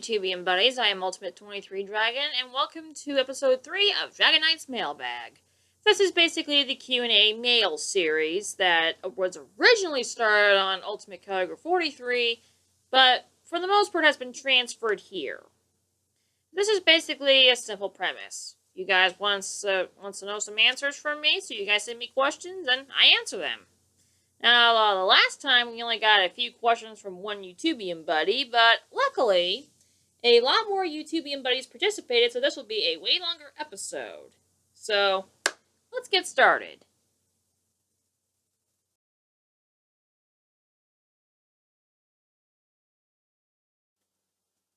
YouTubian buddies, I am Ultimate 23 Dragon, and welcome to episode 3 of Dragonite's Mailbag. This is basically the Q&A mail series that was originally started on Ultimate Kyogre 43, but for the most part has been transferred here. This is basically a simple premise. You guys wants to know some answers from me, so you guys send me questions, and I answer them. Now, the last time we only got a few questions from one YouTubian buddy, but luckily, a lot more YouTubian buddies participated, so this will be a way longer episode. So, let's get started.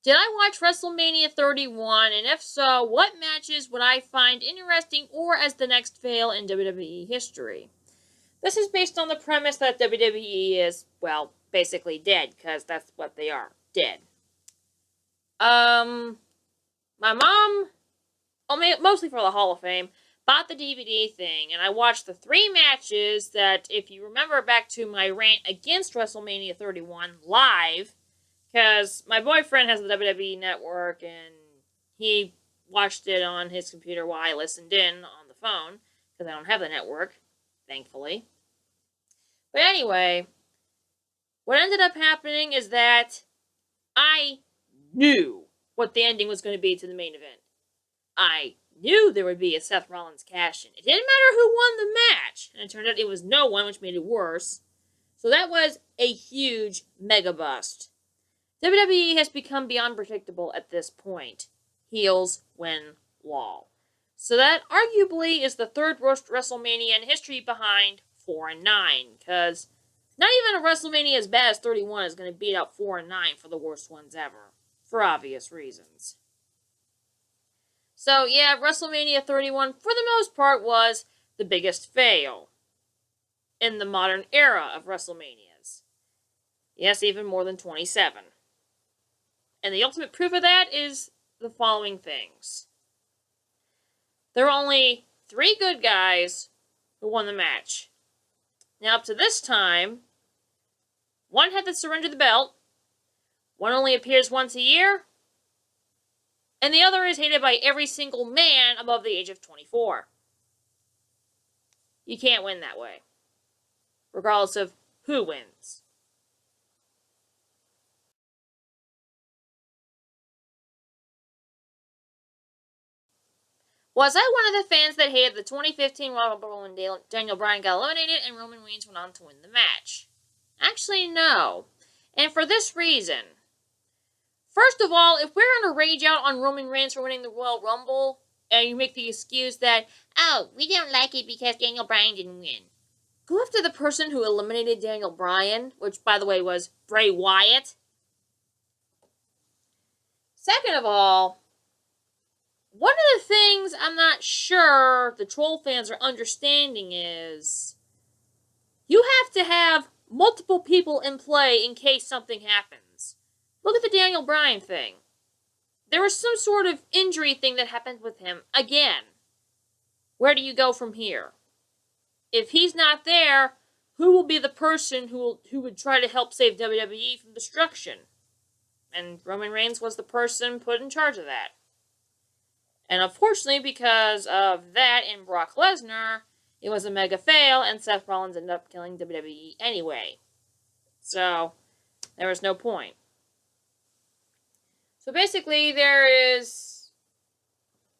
Did I watch Wrestlemania 31, and if so, what matches would I find interesting or as the next fail in WWE history? This is based on the premise that WWE is, well, basically dead, because that's what they are, dead. My mom, mostly for the Hall of Fame, bought the DVD thing, and I watched the 3 matches that, if you remember back to my rant against WrestleMania 31 live, because my boyfriend has the WWE Network, and he watched it on his computer while I listened in on the phone, because I don't have the network, thankfully. But anyway, what ended up happening is that I knew what the ending was going to be to the main event. I knew there would be a Seth Rollins cash-in. It didn't matter who won the match, and it turned out it was no one, which made it worse. So that was a huge mega bust. WWE has become beyond predictable at this point. Heels win law. So that arguably is the third worst WrestleMania in history behind 4 and 9, because not even a WrestleMania as bad as 31 is going to beat out 4 and 9 for the worst ones ever, for obvious reasons. So yeah, WrestleMania 31 for the most part was the biggest fail in the modern era of WrestleManias. Yes, even more than 27. And the ultimate proof of that is the following things. There were only 3 good guys who won the match. Now, up to this time, one had to surrender the belt, one only appears once a year, and the other is hated by every single man above the age of 24. You can't win that way, regardless of who wins. Was I one of the fans that hated the 2015 Royal Rumble when Daniel Bryan got eliminated and Roman Reigns went on to win the match? Actually, no. And for this reason. First of all, if we're going to rage out on Roman Reigns for winning the Royal Rumble, and you make the excuse that, oh, we don't like it because Daniel Bryan didn't win. Go after the person who eliminated Daniel Bryan, which, by the way, was Bray Wyatt. Second of all, one of the things I'm not sure the troll fans are understanding is you have to have multiple people in play in case something happens. Look at the Daniel Bryan thing. There was some sort of injury thing that happened with him again. Where do you go from here? If he's not there, who will be the person who would try to help save WWE from destruction? And Roman Reigns was the person put in charge of that. And unfortunately, because of that and Brock Lesnar, it was a mega fail, and Seth Rollins ended up killing WWE anyway. So, there was no point. So basically, there is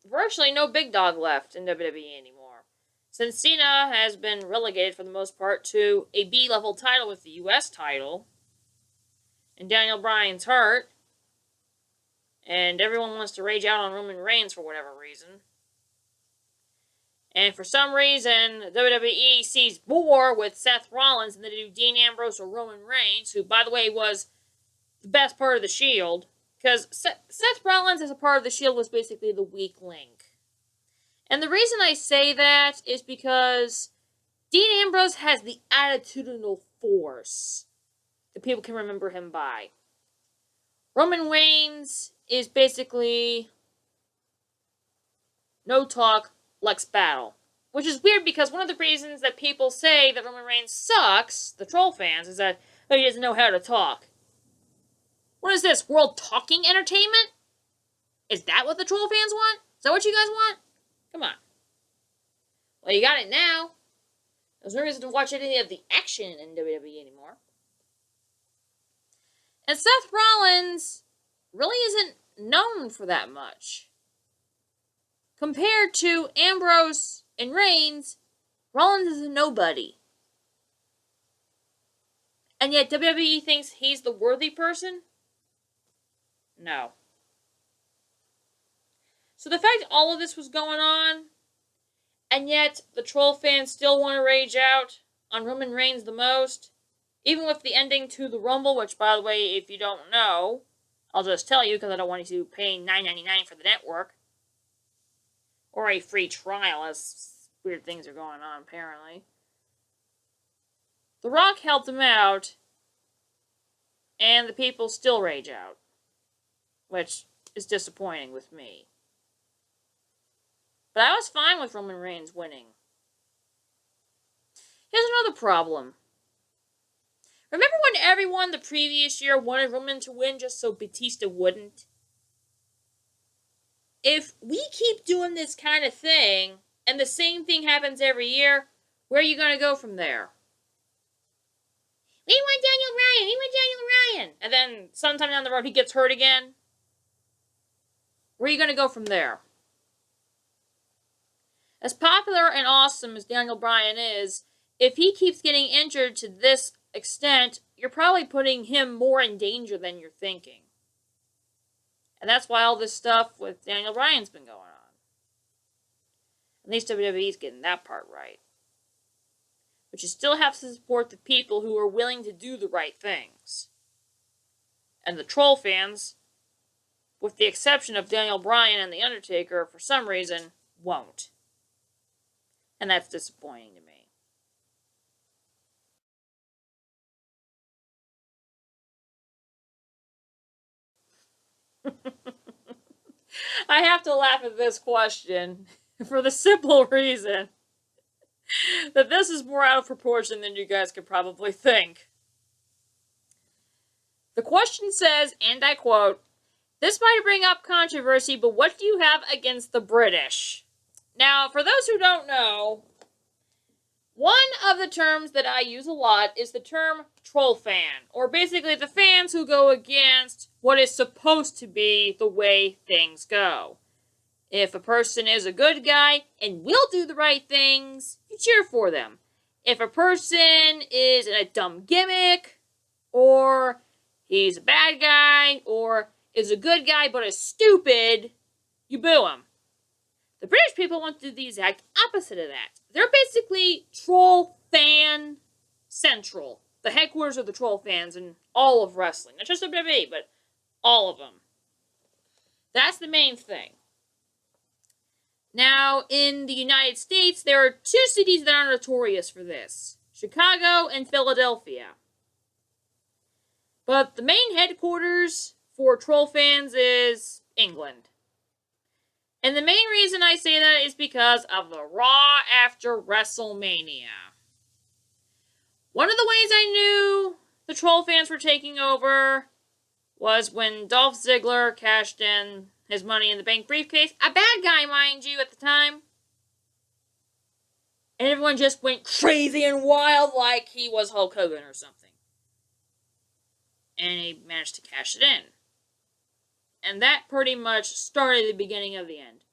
virtually no big dog left in WWE anymore. Since Cena has been relegated for the most part to a B-level title with the US title, and Daniel Bryan's hurt, and everyone wants to rage out on Roman Reigns for whatever reason. And for some reason, WWE sees more with Seth Rollins than they do Dean Ambrose or Roman Reigns, who, by the way, was the best part of the Shield. Because Seth Rollins as a part of the Shield was basically the weak link. And the reason I say that is because Dean Ambrose has the attitudinal force that people can remember him by. Roman Reigns is basically no talk, Lex battle. Which is weird because one of the reasons that people say that Roman Reigns sucks, the troll fans, is that he doesn't know how to talk. What is this? World talking entertainment? Is that what the troll fans want? Is that what you guys want? Come on. Well, you got it now. There's no reason to watch any of the action in WWE anymore. And Seth Rollins really isn't known for that much. Compared to Ambrose and Reigns, Rollins is a nobody. And yet WWE thinks he's the worthy person? No. So the fact all of this was going on, and yet the troll fans still want to rage out on Roman Reigns the most, even with the ending to the Rumble, which, by the way, if you don't know, I'll just tell you because I don't want you to pay $9.99 for the network. Or a free trial, as weird things are going on, apparently. The Rock helped him out, and the people still rage out, which is disappointing with me. But I was fine with Roman Reigns winning. Here's another problem. Remember when everyone the previous year wanted Roman to win just so Batista wouldn't? If we keep doing this kind of thing, and the same thing happens every year, where are you going to go from there? We want Daniel Bryan! We want Daniel Bryan! And then sometime down the road he gets hurt again. Where are you going to go from there? As popular and awesome as Daniel Bryan is, if he keeps getting injured to this extent, you're probably putting him more in danger than you're thinking. And that's why all this stuff with Daniel Bryan's been going on. At least WWE's getting that part right. But you still have to support the people who are willing to do the right things. And the troll fans, with the exception of Daniel Bryan and The Undertaker, for some reason, won't. And that's disappointing to me. I have to laugh at this question for the simple reason that this is more out of proportion than you guys could probably think. The question says, and I quote, "This might bring up controversy, but what do you have against the British?" Now, for those who don't know, one of the terms that I use a lot is the term troll fan, or basically the fans who go against what is supposed to be the way things go. If a person is a good guy and will do the right things, you cheer for them. If a person is a dumb gimmick, or he's a bad guy, or is a good guy but is stupid, you boo him. The British people want to do the exact opposite of that. They're basically troll fan central. The headquarters of the troll fans in all of wrestling. Not just WWE, but all of them. That's the main thing. Now, in the United States, there are two cities that are notorious for this. Chicago and Philadelphia. But the main headquarters for troll fans is England. And the main reason I say that is because of the Raw after WrestleMania. One of the ways I knew the troll fans were taking over was when Dolph Ziggler cashed in his Money in the Bank briefcase. A bad guy, mind you, at the time. And everyone just went crazy and wild like he was Hulk Hogan or something. And he managed to cash it in. And that pretty much started the beginning of the end.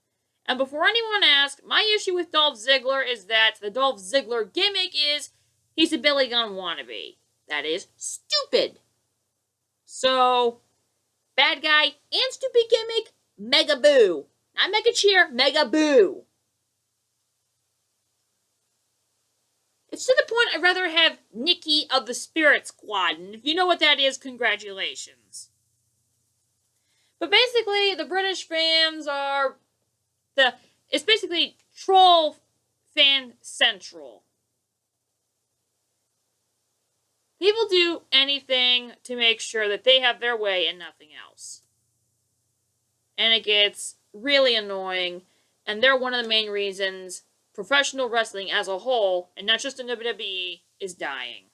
And before anyone asks, my issue with Dolph Ziggler is that the Dolph Ziggler gimmick is he's a Billy Gunn wannabe. That is stupid. So, bad guy and stupid gimmick, mega boo. Not mega cheer, mega boo. It's to the point I'd rather have Nikki of the Spirit Squad. And if you know what that is, congratulations. But basically, the British fans are it's basically troll fan central. People do anything to make sure that they have their way and nothing else. And it gets really annoying, and they're one of the main reasons professional wrestling as a whole, and not just in WWE, is dying.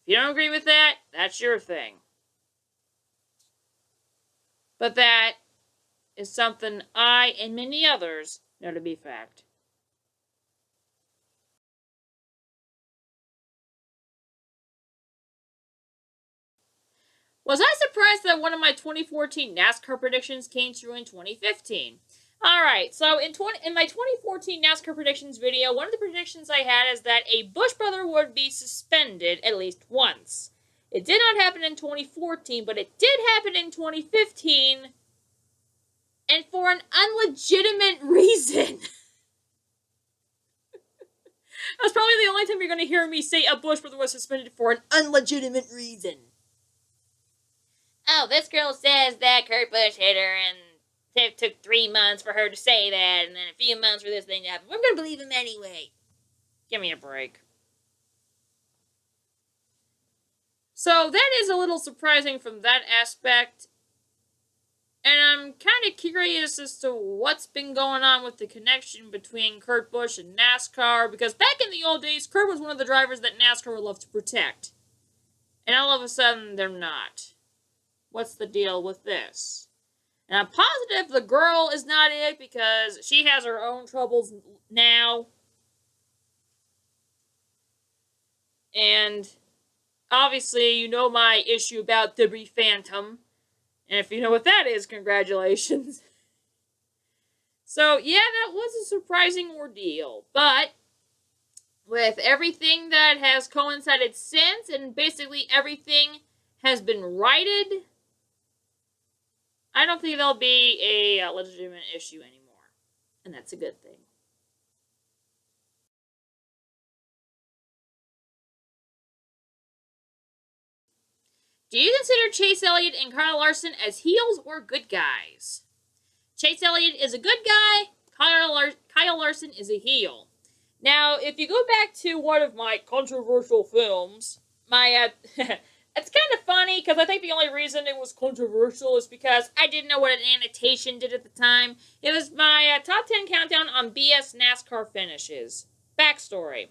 If you don't agree with that, that's your thing. But that is something I and many others know to be fact. Was I surprised that one of my 2014 NASCAR predictions came true in 2015? Alright, so in my 2014 NASCAR predictions video, one of the predictions I had is that a Busch brother would be suspended at least once. It did not happen in 2014, but it did happen in 2015, and for an unlegitimate reason. That's probably the only time you're going to hear me say a Busch brother was suspended for an unlegitimate reason. Oh, this girl says that Kurt Busch hit her, and it took 3 months for her to say that, and then a few months for this thing to happen. We're going to believe him anyway. Give me a break. So that is a little surprising from that aspect. And I'm kind of curious as to what's been going on with the connection between Kurt Busch and NASCAR, because back in the old days, Kurt was one of the drivers that NASCAR would love to protect. And all of a sudden, they're not. What's the deal with this? And I'm positive the girl is not it, because she has her own troubles now. And obviously, you know my issue about Debris Phantom. And if you know what that is, congratulations. So, yeah, that was a surprising ordeal. But with everything that has coincided since, and basically everything has been righted, I don't think there'll be a legitimate issue anymore. And that's a good thing. Do you consider Chase Elliott and Kyle Larson as heels or good guys? Chase Elliott is a good guy. Kyle Larson is a heel. Now, if you go back to one of my controversial films, it's kind of funny because I think the only reason it was controversial is because I didn't know what an annotation did at the time. It was my top 10 countdown on BS NASCAR finishes. Backstory.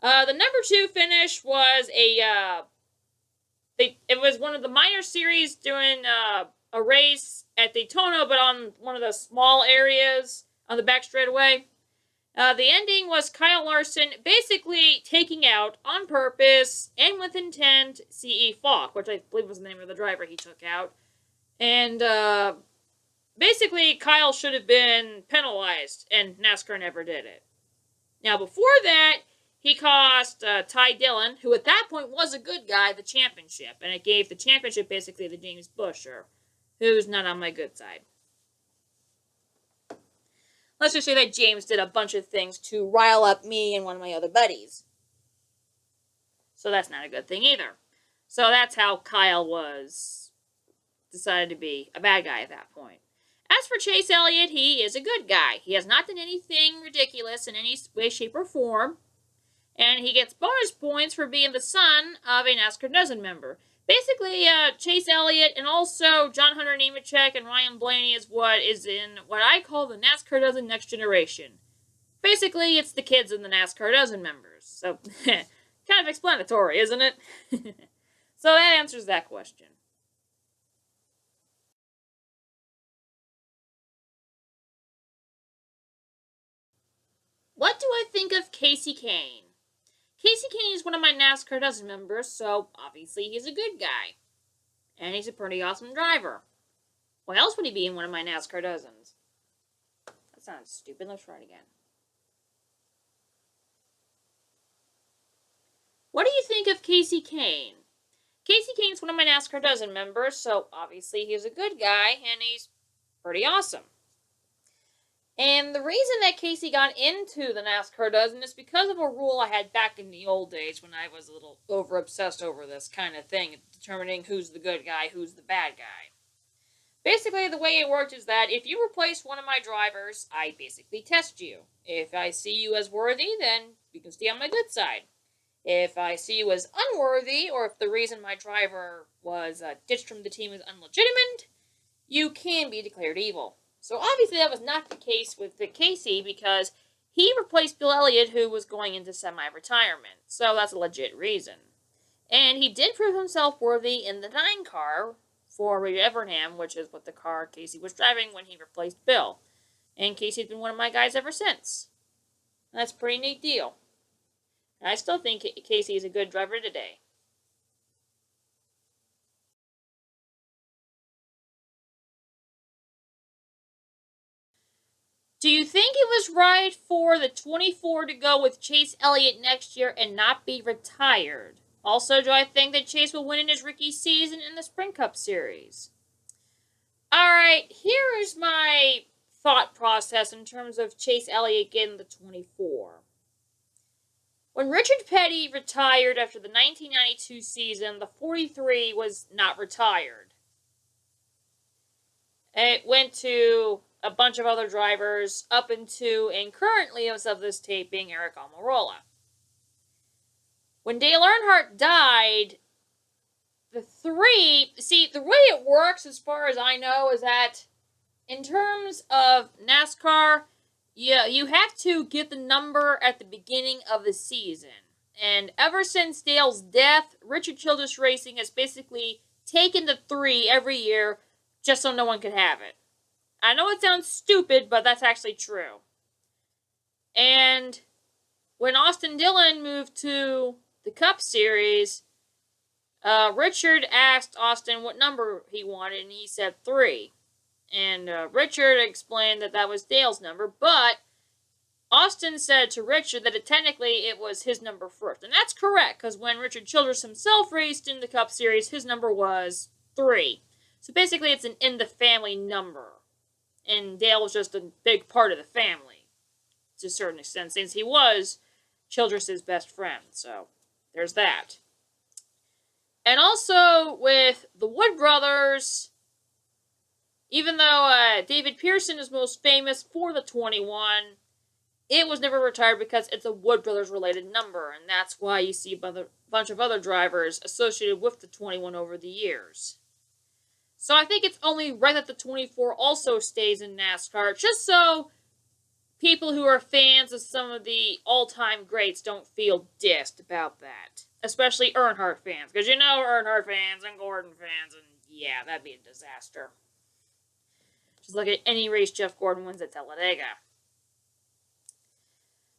The number 2 finish was it was one of the minor series doing a race at Daytona, but on one of the small areas on the back straightaway. The ending was Kyle Larson basically taking out, on purpose and with intent, C.E. Falk, which I believe was the name of the driver he took out. And basically, Kyle should have been penalized, and NASCAR never did it. Now, before that, he cost Ty Dillon, who at that point was a good guy, the championship. And it gave the championship basically to James Buescher, who's not on my good side. Let's just say that James did a bunch of things to rile up me and one of my other buddies. So that's not a good thing either. So that's how Kyle was decided to be a bad guy at that point. As for Chase Elliott, he is a good guy. He has not done anything ridiculous in any way, shape, or form. And he gets bonus points for being the son of a NASCAR Dozen member. Basically, Chase Elliott and also John Hunter Nemechek and Ryan Blaney is what is in what I call the NASCAR Dozen Next Generation. Basically, it's the kids in the NASCAR Dozen members. So, kind of explanatory, isn't it? So that answers that question. What do I think of Kasey Kane? Kasey Kane is one of my NASCAR Dozen members, so obviously he's a good guy. And he's a pretty awesome driver. Why else would he be in one of my NASCAR Dozens? That sounds stupid. Let's try it again. What do you think of Kasey Kane? Kasey Kane's one of my NASCAR Dozen members, so obviously he's a good guy, and he's pretty awesome. And the reason that Kasey got into the NASCAR Dozen is because of a rule I had back in the old days when I was a little over-obsessed over this kind of thing, determining who's the good guy, who's the bad guy. Basically, the way it worked is that if you replace one of my drivers, I basically test you. If I see you as worthy, then you can stay on my good side. If I see you as unworthy, or if the reason my driver was ditched from the team is unlegitimate, you can be declared evil. So obviously that was not the case with Kasey because he replaced Bill Elliott, who was going into semi-retirement. So that's a legit reason. And he did prove himself worthy in the 9 car, for Evernham, which is what the car Casey was driving when he replaced Bill. And Casey's been one of my guys ever since. And that's a pretty neat deal. And I still think Casey is a good driver today. Do you think it was right for the 24 to go with Chase Elliott next year and not be retired? Also, do I think that Chase will win in his rookie season in the Sprint Cup Series? Alright, here is my thought process in terms of Chase Elliott getting the 24. When Richard Petty retired after the 1992 season, the 43 was not retired. It went to a bunch of other drivers up into, and currently as of this taping, Eric Almirola. When Dale Earnhardt died, the way it works as far as I know is that in terms of NASCAR, you have to get the number at the beginning of the season. And ever since Dale's death, Richard Childress Racing has basically taken the 3 every year just so no one could have it. I know it sounds stupid, but that's actually true. And when Austin Dillon moved to the Cup Series, Richard asked Austin what number he wanted, and he said 3. And Richard explained that that was Dale's number, but Austin said to Richard that technically it was his number first. And that's correct, because when Richard Childress himself raced in the Cup Series, his number was 3. So basically it's an in-the-family number. And Dale was just a big part of the family, to a certain extent, since he was Childress' best friend. So there's that. And also with the Wood brothers, even though David Pearson is most famous for the 21, it was never retired because it's a Wood brothers related number, and that's why you see a bunch of other drivers associated with the 21 over the years. So I think it's only right that the 24 also stays in NASCAR, just so people who are fans of some of the all-time greats don't feel dissed about that. Especially Earnhardt fans, because you know Earnhardt fans and Gordon fans, and yeah, that'd be a disaster. Just look at any race Jeff Gordon wins at Talladega.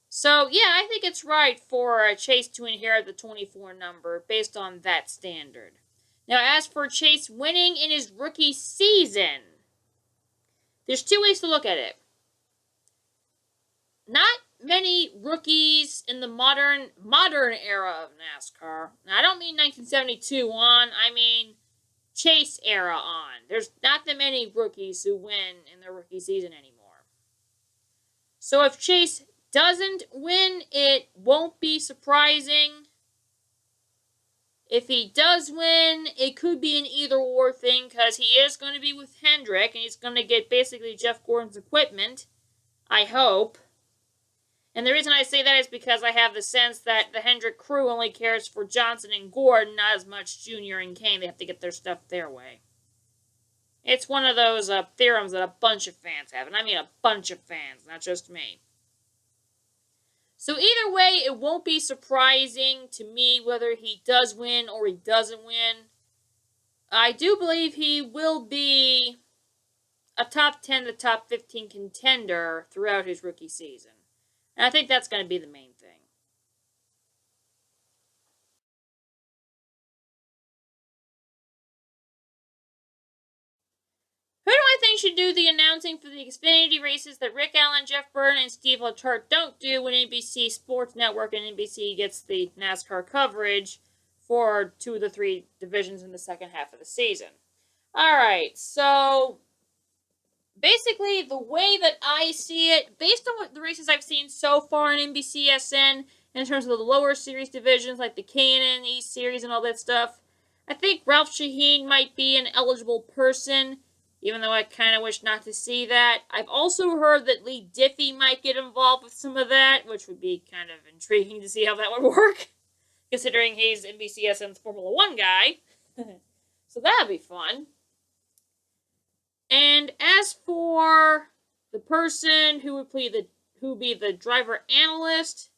So yeah, I think it's right for Chase to inherit the 24 number based on that standard. Now, as for Chase winning in his rookie season, there's 2 ways to look at it. Not many rookies in the modern era of NASCAR. Now, I don't mean 1972 on, I mean Chase era on. There's not that many rookies who win in their rookie season anymore. So if Chase doesn't win, it won't be surprising. If he does win, it could be an either-or thing, because he is going to be with Hendrick, and he's going to get basically Jeff Gordon's equipment, I hope. And the reason I say that is because I have the sense that the Hendrick crew only cares for Johnson and Gordon, not as much Junior and Kane. They have to get their stuff their way. It's one of those theorems that a bunch of fans have, and I mean a bunch of fans, not just me. So either way, it won't be surprising to me whether he does win or he doesn't win. I do believe he will be a top 10 to top 15 contender throughout his rookie season. And I think that's going to be the main thing. Who do I think should do the announcing for the Xfinity races that Rick Allen, Jeff Byrne, and Steve Letarte don't do when NBC Sports Network and NBC gets the NASCAR coverage for 2 of the 3 divisions in the second half of the season? Alright, so basically the way that I see it, based on what the races I've seen so far in NBCSN, in terms of the lower series divisions like the K&N East Series and all that stuff, I think Ralph Shaheen might be an eligible person, even though I kind of wish not to see that. I've also heard that Lee Diffie might get involved with some of that, which would be kind of intriguing to see how that would work, considering he's NBCSN's Formula 1 guy. So that would be fun. And as for the person who would be the driver analyst,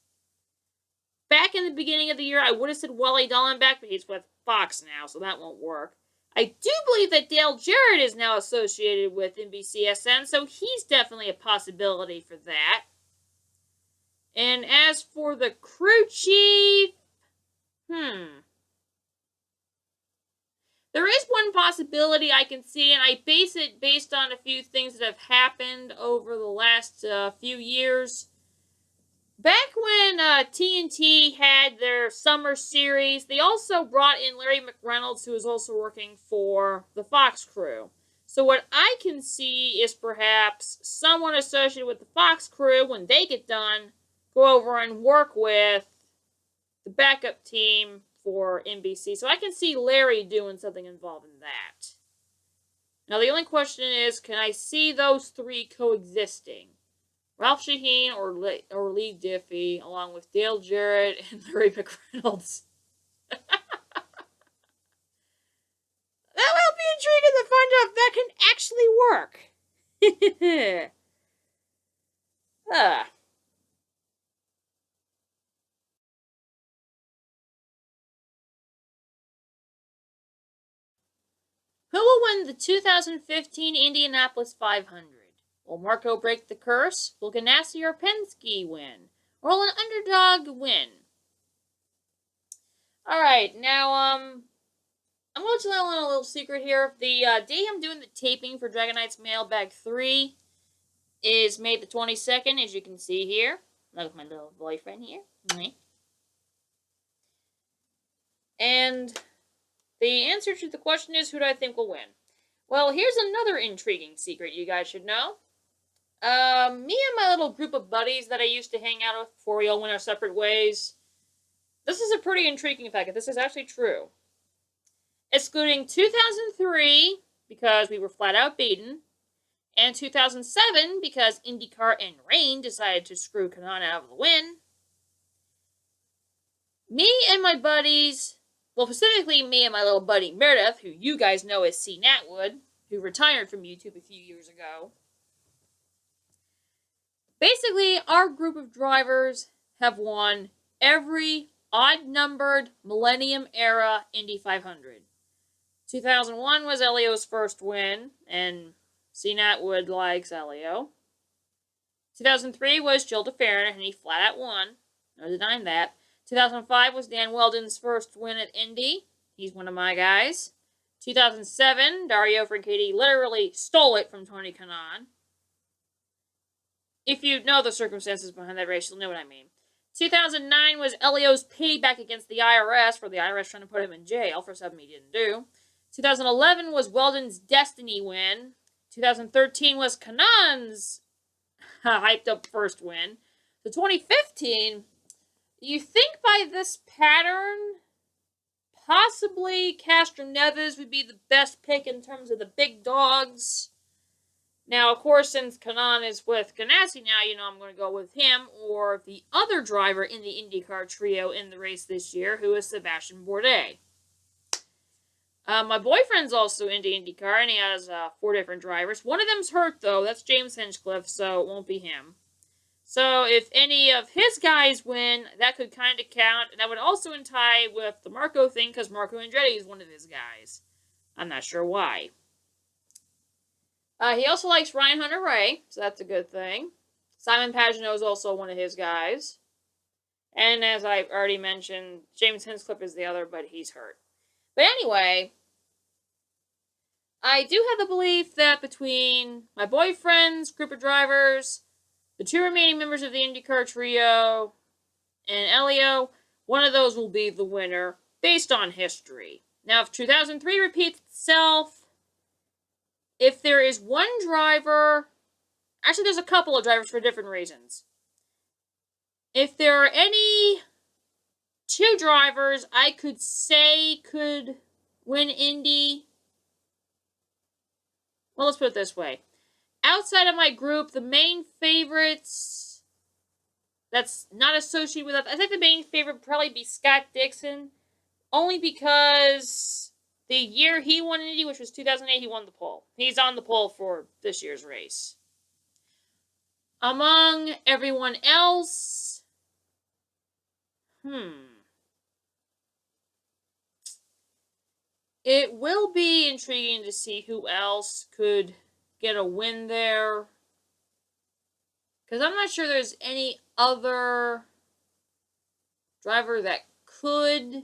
back in the beginning of the year, I would have said Wally Dallenbach, but he's with Fox now, so that won't work. I do believe that Dale Jarrett is now associated with NBCSN, so he's definitely a possibility for that. And as for the crew chief, there is one possibility I can see, and I base it based on a few things that have happened over the last few years. Back when TNT had their summer series, they also brought in Larry McReynolds, who was also working for the Fox crew. So what I can see is perhaps someone associated with the Fox crew, when they get done, go over and work with the backup team for NBC. So I can see Larry doing something involved in that. Now the only question is, can I see those three coexisting? Ralph Shaheen or Lee Diffie, along with Dale Jarrett and Larry McReynolds. That will be intriguing to find out if that can actually work. Who will win the 2015 Indianapolis 500? Will Marco break the curse? Will Ganassi or Penske win? Or will an underdog win? Alright, now, I'm going to let you in a little secret here. The day I'm doing the taping for Dragonite's Mailbag 3 is May the 22nd, as you can see here. Look at my little boyfriend here. And the answer to the question is, who do I think will win? Well, here's another intriguing secret you guys should know. Me and my little group of buddies that I used to hang out with before we all went our separate ways. This is a pretty intriguing fact. This is actually true. Excluding 2003, because we were flat out beaten, and 2007, because IndyCar and Rain decided to screw Kanaan out of the win. Me and my buddies, well, specifically me and my little buddy Meredith, who you guys know as C. Natwood, who retired from YouTube a few years ago. Basically, our group of drivers have won every odd-numbered Millennium-era Indy 500. 2001 was Elio's first win, and C. Natwood likes Elio. 2003 was Jill DeFerrin, and he flat out won. No denying that. 2005 was Dan Weldon's first win at Indy. He's one of my guys. 2007, Dario Franchitti literally stole it from Tony Kanaan. If you know the circumstances behind that race, you'll know what I mean. 2009 was Elio's payback against the IRS for the IRS trying to put him in jail for something he didn't do. 2011 was Weldon's Destiny win. 2013 was Kanaan's hyped up first win. So 2015, you think by this pattern, possibly Castro Neves would be the best pick in terms of the big dogs. Now, of course, since Kanaan is with Ganassi now, I'm going to go with him or the other driver in the IndyCar trio in the race this year, who is Sebastian Bourdais. My boyfriend's also into IndyCar, and he has 4 different drivers. One of them's hurt, though. That's James Hinchcliffe, so it won't be him. So if any of his guys win, that could kind of count, and that would also tie with the Marco thing, because Marco Andretti is one of his guys. I'm not sure why. He also likes Ryan Hunter-Reay, so that's a good thing. Simon Pagenaud is also one of his guys. And as I've already mentioned, James Hinchcliffe is the other, but he's hurt. But anyway, I do have the belief that between my boyfriend's group of drivers, the 2 remaining members of the IndyCar trio, and Elio, one of those will be the winner, based on history. Now, if 2003 repeats itself, if there is one driver, actually there's a couple of drivers for different reasons. If there are any 2 drivers I could say could win Indy, well, let's put it this way. Outside of my group, the main favorites that's not associated with that, I think the main favorite would probably be Scott Dixon, only because the year he won Indy, which was 2008, he won the pole. He's on the pole for this year's race. Among everyone else, It will be intriguing to see who else could get a win there. Because I'm not sure there's any other driver that could.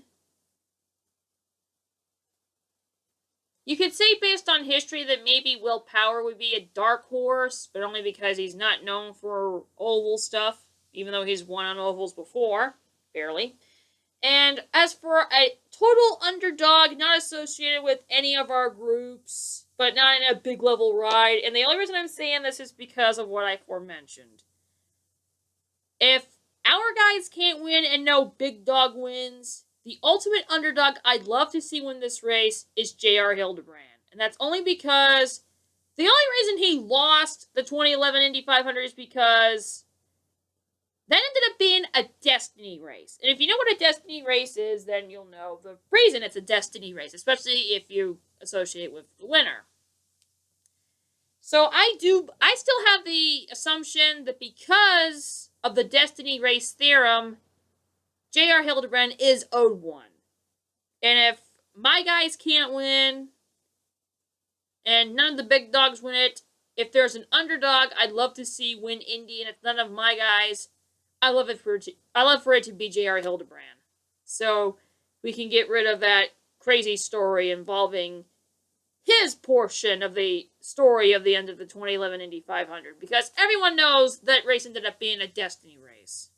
You could say based on history that maybe Will Power would be a dark horse, but only because he's not known for oval stuff, even though he's won on ovals before, barely. And as for a total underdog, not associated with any of our groups, but not in a big level ride, and the only reason I'm saying this is because of what I aforementioned. If our guys can't win and no big dog wins, the ultimate underdog I'd love to see win this race is J.R. Hildebrand. And that's only because the only reason he lost the 2011 Indy 500 is because that ended up being a destiny race. And if you know what a destiny race is, then you'll know the reason it's a destiny race, especially if you associate with the winner. So I still have the assumption that because of the destiny race theorem, J.R. Hildebrand is owed one. And if my guys can't win, and none of the big dogs win it, if there's an underdog I'd love to see win Indy, and if none of my guys, I love for it to be J.R. Hildebrand. So we can get rid of that crazy story involving his portion of the story of the end of the 2011 Indy 500. Because everyone knows that race ended up being a destiny race.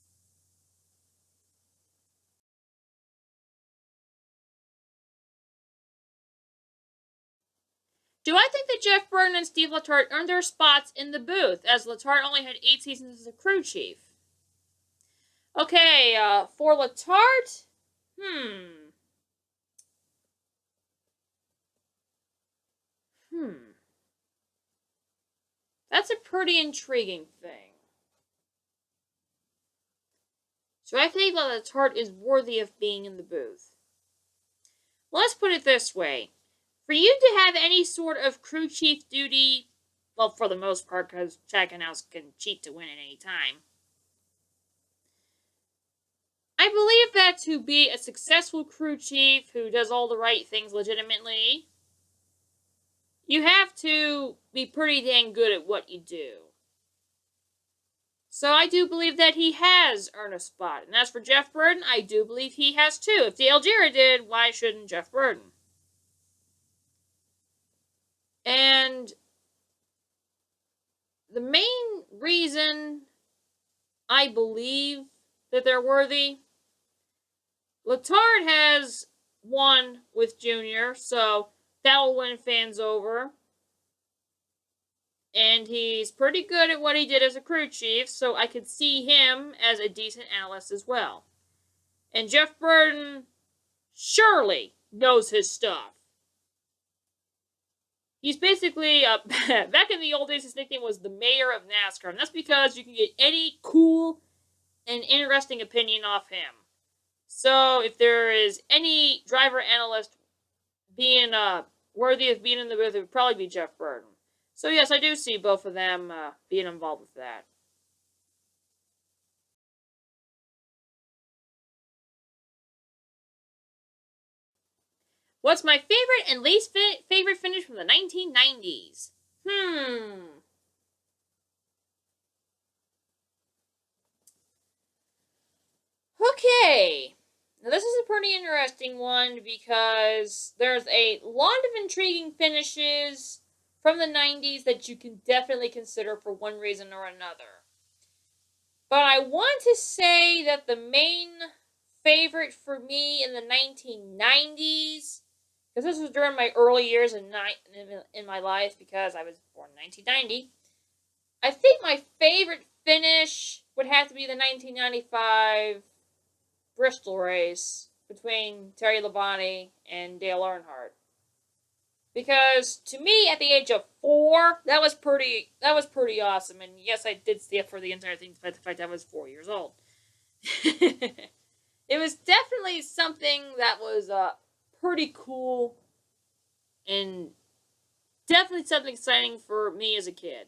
Do I think that Jeff Burton and Steve Letarte earned their spots in the booth, as Letarte only had 8 seasons as a crew chief? Okay, for Letarte, That's a pretty intriguing thing. So I think that Letarte is worthy of being in the booth. Well, let's put it this way. For you to have any sort of crew chief duty, well, for the most part, because Chad Knaus can cheat to win at any time, I believe that to be a successful crew chief who does all the right things legitimately, you have to be pretty dang good at what you do. So I do believe that he has earned a spot. And as for Jeff Burton, I do believe he has too. If Dale Jarrett did, why shouldn't Jeff Burton? And the main reason I believe that they're worthy, Letarte has won with Junior, so that will win fans over. And he's pretty good at what he did as a crew chief, so I could see him as a decent analyst as well. And Jeff Burton surely knows his stuff. He's basically, back in the old days, his nickname was the mayor of NASCAR. And that's because you can get any cool and interesting opinion off him. So if there is any driver analyst being worthy of being in the booth, it would probably be Jeff Burton. So yes, I do see both of them being involved with that. What's my favorite and least favorite finish from the 1990s? Okay. Now this is a pretty interesting one because there's a lot of intriguing finishes from the 90s that you can definitely consider for one reason or another. But I want to say that the main favorite for me in the 1990s, because this was during my early years in my life, because I was born in 1990, I think my favorite finish would have to be the 1995 Bristol race between Terry Labonte and Dale Earnhardt. Because to me, at the age of 4, that was pretty awesome. And yes, I did stay up for the entire thing, despite the fact I was 4 years old. It was definitely something that was pretty cool, and definitely something exciting for me as a kid.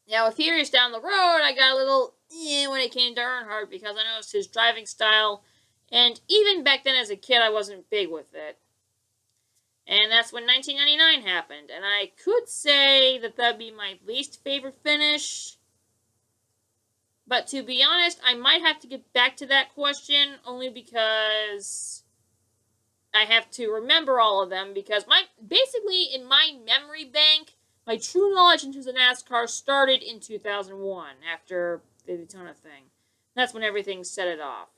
Now, a few years down the road, I got a little when it came to Earnhardt because I noticed his driving style, and even back then as a kid, I wasn't big with it. And that's when 1999 happened. And I could say that that'd be my least favorite finish. But to be honest, I might have to get back to that question only because I have to remember all of them. Because basically in my memory bank, my true knowledge into the NASCAR started in 2001 after the Daytona thing. That's when everything set it off.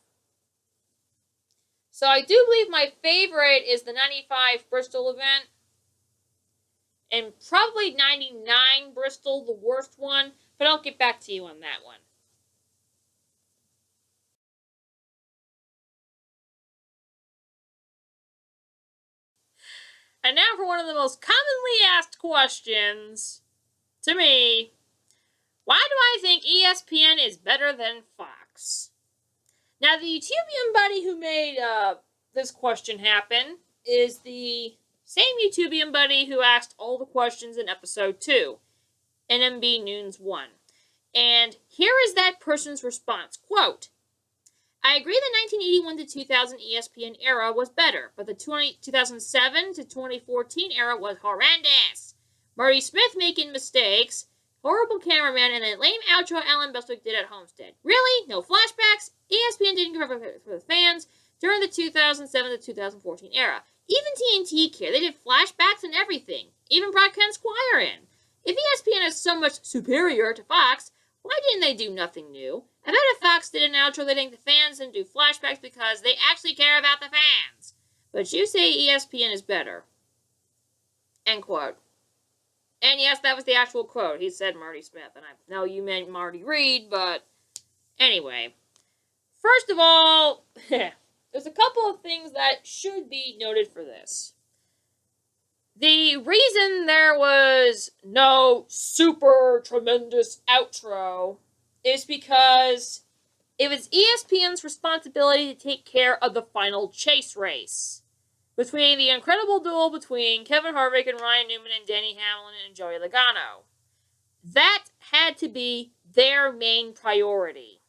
So I do believe my favorite is the 95 Bristol event. And probably 99 Bristol, the worst one. But I'll get back to you on that one. And now for one of the most commonly asked questions to me. Why do I think ESPN is better than Fox? Now, the YouTubian buddy who made this question happen is the same YouTubian buddy who asked all the questions in episode 2, NMB Noons 1. And here is that person's response. Quote, I agree the 1981 to 2000 ESPN era was better, but the 2007 to 2014 era was horrendous. Marty Smith making mistakes, horrible cameraman, and a lame outro Alan Bestwick did at Homestead. Really? No flashbacks? ESPN didn't cover for the fans during the 2007 to 2014 era. Even TNT cared. They did flashbacks and everything. Even brought Ken Squire in. If ESPN is so much superior to Fox, why didn't they do nothing new? I bet if Fox did an outro, they'd thank the fans and do flashbacks because they actually care about the fans. But you say ESPN is better. End quote. And yes, that was the actual quote. He said Marty Smith. And I know you meant Marty Reed, but anyway. First of all, there's a couple of things that should be noted for this. The reason there was no super tremendous outro is because it was ESPN's responsibility to take care of the final chase race between the incredible duel between Kevin Harvick and Ryan Newman and Denny Hamlin and Joey Logano. That had to be their main priority.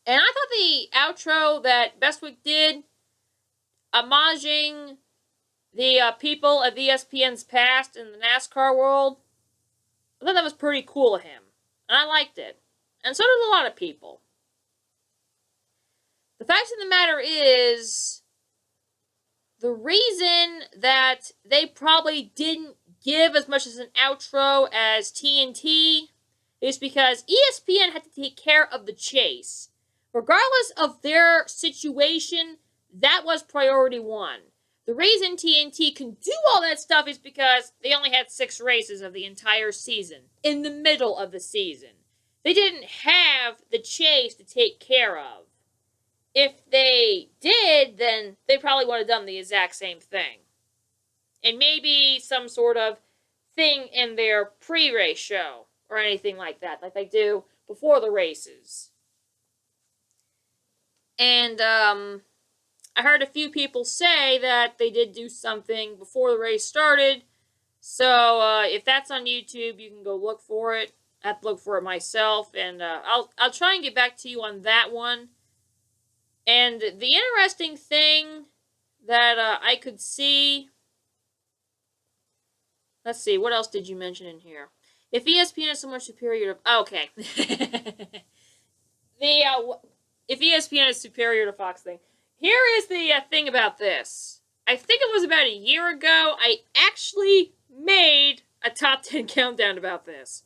And I thought the outro that Bestwick did, homaging the people of ESPN's past in the NASCAR world, I thought that was pretty cool of him. And I liked it. And so did a lot of people. The fact of the matter is, the reason that they probably didn't give as much as an outro as TNT is because ESPN had to take care of the chase. Regardless of their situation, that was priority one. The reason TNT can do all that stuff is because they only had 6 races of the entire season, in the middle of the season. They didn't have the chase to take care of. If they did, then they probably would have done the exact same thing. And maybe some sort of thing in their pre-race show, or anything like that, like they do before the races. And, I heard a few people say that they did do something before the race started. So, if that's on YouTube, you can go look for it. I have to look for it myself. And I'll try and get back to you on that one. And the interesting thing that I could see... Let's see, what else did you mention in here? If ESPN is so much superior to... Oh, okay. If ESPN is superior to Fox thing. Here is the thing about this. I think it was about a year ago, I actually made a top 10 countdown about this.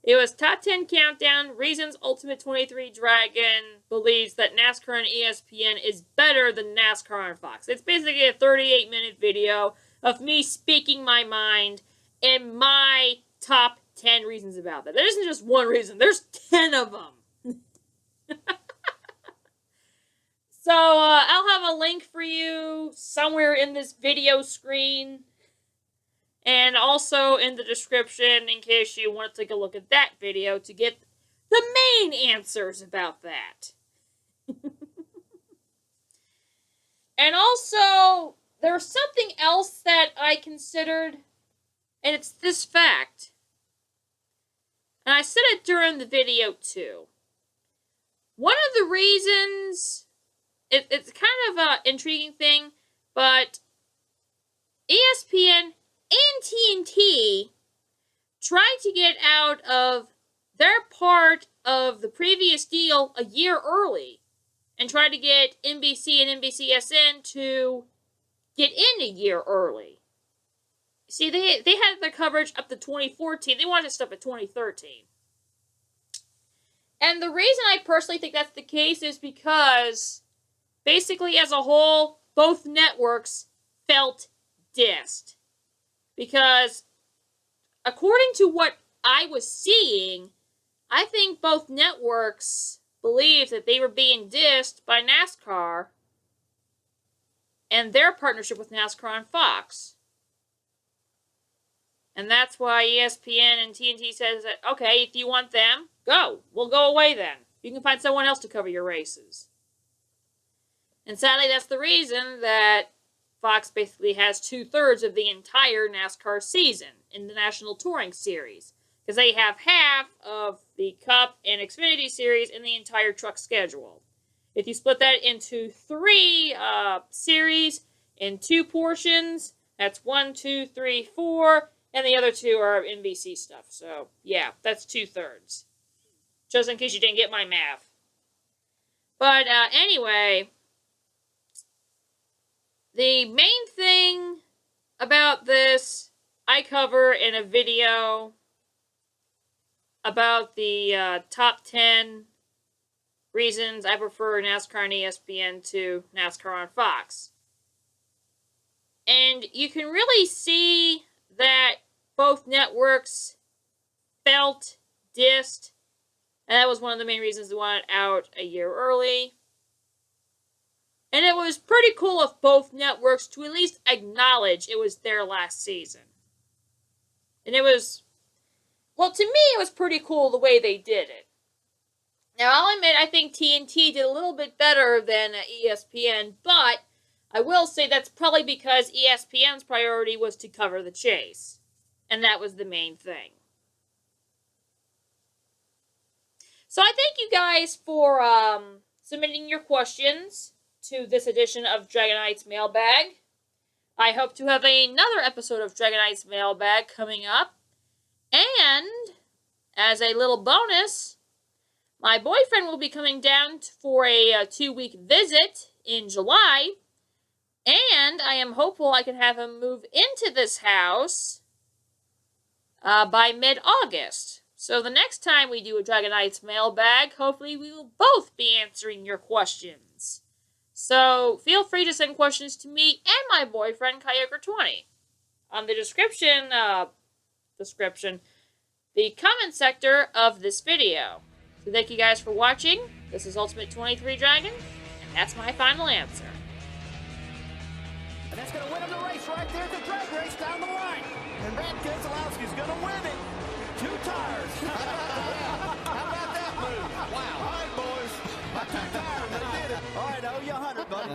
It was top 10 countdown, reasons Ultimate 23 Dragon believes that NASCAR and ESPN is better than NASCAR and Fox. It's basically a 38-minute video of me speaking my mind and my top 10 reasons about that. There isn't just one reason, there's 10 of them. So, I'll have a link for you somewhere in this video screen. And also in the description in case you want to take a look at that video to get the main answers about that. And also, there's something else that I considered, and it's this fact. And I said it during the video too. One of the reasons... It's kind of an intriguing thing, but ESPN and TNT tried to get out of their part of the previous deal a year early and tried to get NBC and NBCSN to get in a year early. See, they had their coverage up to 2014. They wanted stuff at 2013. And the reason I personally think that's the case is because, basically, as a whole, both networks felt dissed. Because, according to what I was seeing, I think both networks believed that they were being dissed by NASCAR and their partnership with NASCAR on Fox. And that's why ESPN and TNT says that, okay, if you want them, go. We'll go away then. You can find someone else to cover your races. And sadly, that's the reason that Fox basically has 2/3 of the entire NASCAR season in the National Touring Series. Because they have half of the Cup and Xfinity Series in the entire truck schedule. If you split that into 3 series in 2 portions, that's 1, 2, 3, 4, and the other 2 are NBC stuff. So, yeah, that's 2/3. Just in case you didn't get my math. But anyway, the main thing about this, I cover in a video about the top 10 reasons I prefer NASCAR and ESPN to NASCAR on Fox. And you can really see that both networks felt dissed, and that was one of the main reasons they wanted out a year early. And it was pretty cool of both networks to at least acknowledge it was their last season. And it was, well, to me, it was pretty cool the way they did it. Now, I'll admit, I think TNT did a little bit better than ESPN, but I will say that's probably because ESPN's priority was to cover the chase. And that was the main thing. So I thank you guys for submitting your questions to this edition of Dragonite's Mailbag. I hope to have another episode of Dragonite's Mailbag coming up. And, as a little bonus, my boyfriend will be coming down for a 2-week visit in July. And I am hopeful I can have him move into this house by mid-August. So the next time we do a Dragonite's Mailbag, hopefully we will both be answering your questions. So feel free to send questions to me and my boyfriend, Kyogre20. On the the comment sector of this video. So thank you guys for watching. This is Ultimate 23 Dragon, and that's my final answer. And that's going to win him the race right there at the drag race down the line. And that Keselowski's going to win it. 2 tires. How about that move? Wow. All right, boys. 2 tires. They did it. All right, I owe you 100, buddy.